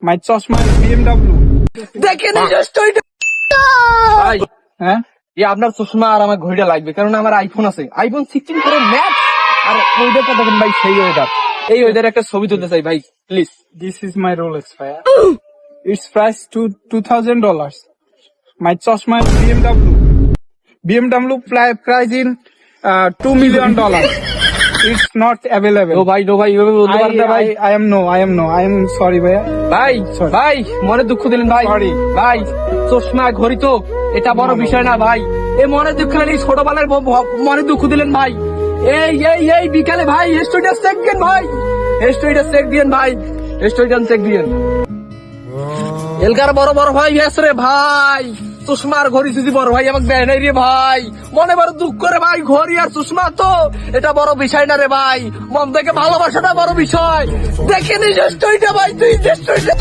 My চশমা BMW. দেখেন এই স্টোরিটা ভাই। হ্যাঁ এই আপনার চশমা আর আমার ঘড়িটা লাগবে, কারণ আমার আইফোন আছে, আইফোন 16 প্রো ম্যাক্স। আর ওইটারটা দেখেন ভাই, সেই ওয়েদার, এই ওয়েদার একটা ছবি তুলতে চাই ভাই, please. This is my Rolex, ভাইয়া. Its price to $2,000. My চশমা BMW. BMW price in $2 million. It's not available. No ভাই, নো ভাই, এভাবে বলতে পারেন না ভাই। I am sorry, ভাইয়া. ভাই Sorry. ভাই, মনে দুঃখ দিলেন ভাই। Sorry. ভাই চশমা ঘড়ি তো এটা বড় বিষয় না ভাই, এই মনে দুঃখ দিলেন, এই ছোটবেলার মনে দুঃখ দিলেন ভাই। এই বিকালে ভাই স্টোরিটা চেক দিন ভাই, স্টোরিটা চেক দিন ভাই, স্টোরিটা চেক দিন। এলকার বড় বড় ভাই এসে রে ভাই, চশমার ঘড়ি যদি বড় ভাই আমাকে দেয় নাই রে ভাই, মনে বড় দুঃখ করে ভাই। ঘড়ি আর চশমা তো এটা বড় বিষয় না রে ভাই, মন থেকে ভালোবাসাটা বড় বিষয়। দেখে নিস স্টোরিটা ভাই, তুই স্টোরিটা